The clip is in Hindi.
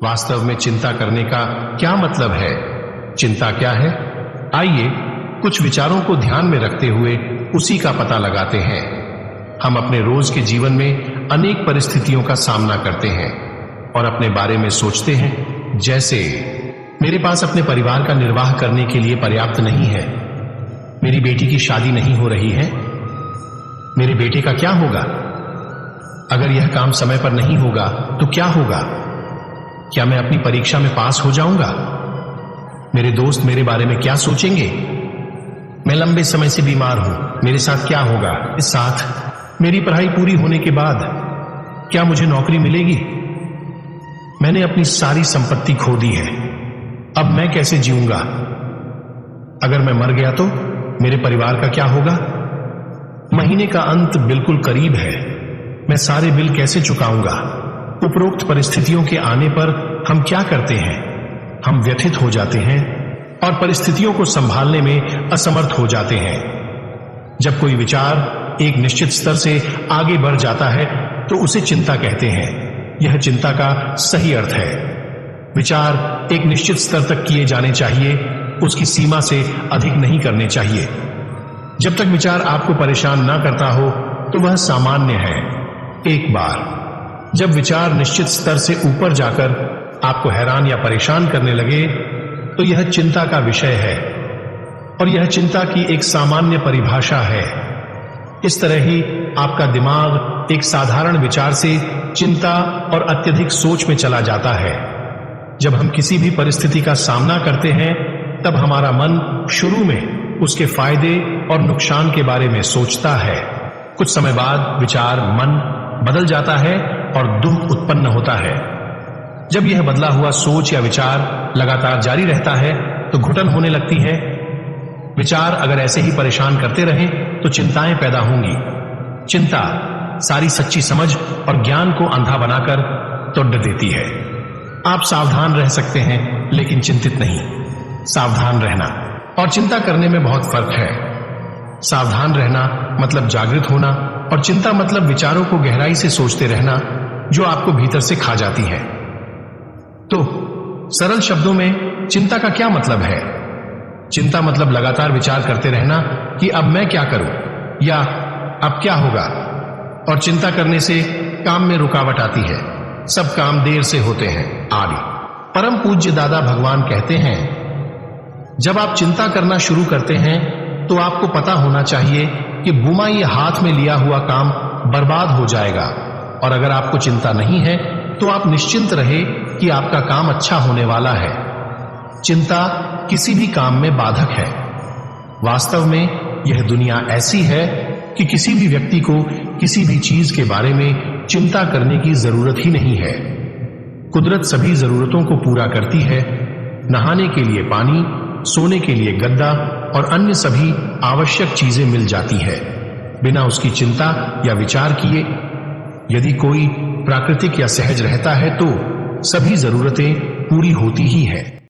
वास्तव में चिंता करने का क्या मतलब है? चिंता क्या है? आइए कुछ विचारों को ध्यान में रखते हुए उसी का पता लगाते हैं। हम अपने रोज के जीवन में अनेक परिस्थितियों का सामना करते हैं और अपने बारे में सोचते हैं, जैसे मेरे पास अपने परिवार का निर्वाह करने के लिए पर्याप्त नहीं है, मेरी बेटी की शादी नहीं हो रही है, मेरे बेटे का क्या होगा, अगर यह काम समय पर नहीं होगा तो क्या होगा, क्या मैं अपनी परीक्षा में पास हो जाऊंगा, मेरे दोस्त मेरे बारे में क्या सोचेंगे, मैं लंबे समय से बीमार हूं, मेरे साथ क्या होगा, इस साथ मेरी पढ़ाई पूरी होने के बाद क्या मुझे नौकरी मिलेगी, मैंने अपनी सारी संपत्ति खो दी है, अब मैं कैसे जीऊंगा, अगर मैं मर गया तो मेरे परिवार का क्या होगा, महीने का अंत बिल्कुल करीब है, मैं सारे बिल कैसे चुकाऊंगा। उपरोक्त परिस्थितियों के आने पर हम क्या करते हैं? हम व्यथित हो जाते हैं और परिस्थितियों को संभालने में असमर्थ हो जाते हैं। जब कोई विचार एक निश्चित स्तर से आगे बढ़ जाता है तो उसे चिंता कहते हैं। यह चिंता का सही अर्थ है। विचार एक निश्चित स्तर तक किए जाने चाहिए, उसकी सीमा से अधिक नहीं करने चाहिए। जब तक विचार आपको परेशान ना करता हो तो वह सामान्य है। एक बार जब विचार निश्चित स्तर से ऊपर जाकर आपको हैरान या परेशान करने लगे तो यह चिंता का विषय है और यह चिंता की एक सामान्य परिभाषा है। इस तरह ही आपका दिमाग एक साधारण विचार से चिंता और अत्यधिक सोच में चला जाता है। जब हम किसी भी परिस्थिति का सामना करते हैं तब हमारा मन शुरू में उसके फायदे और नुकसान के बारे में सोचता है। कुछ समय बाद विचार मन बदल जाता है और दुख उत्पन्न होता है। जब यह बदला हुआ सोच या विचार लगातार जारी रहता है तो घुटन होने लगती है। विचार अगर ऐसे ही परेशान करते रहें तो चिंताएं पैदा होंगी। चिंता सारी सच्ची समझ और ज्ञान को अंधा बनाकर तोड़ देती है। आप सावधान रह सकते हैं लेकिन चिंतित नहीं। सावधान रहना और चिंता करने में बहुत फर्क है। सावधान रहना मतलब जागृत होना और चिंता मतलब विचारों को गहराई से सोचते रहना जो आपको भीतर से खा जाती है। तो सरल शब्दों में चिंता का क्या मतलब है? चिंता मतलब लगातार विचार करते रहना कि अब मैं क्या करूं या अब क्या होगा, और चिंता करने से काम में रुकावट आती है, सब काम देर से होते हैं आदि। परम पूज्य दादा भगवान कहते हैं, जब आप चिंता करना शुरू करते हैं तो आपको पता होना चाहिए कि बुमाई हाथ में लिया हुआ काम बर्बाद हो जाएगा, और अगर आपको चिंता नहीं है तो आप निश्चिंत रहे कि आपका काम अच्छा होने वाला है। चिंता किसी भी काम में बाधक है। वास्तव में यह दुनिया ऐसी है कि किसी भी व्यक्ति को किसी भी चीज के बारे में चिंता करने की जरूरत ही नहीं है। कुदरत सभी जरूरतों को पूरा करती है। नहाने के लिए पानी, सोने के लिए गद्दा और अन्य सभी आवश्यक चीजें मिल जाती है बिना उसकी चिंता या विचार किए। यदि कोई प्राकृतिक या सहज रहता है तो सभी जरूरतें पूरी होती ही है।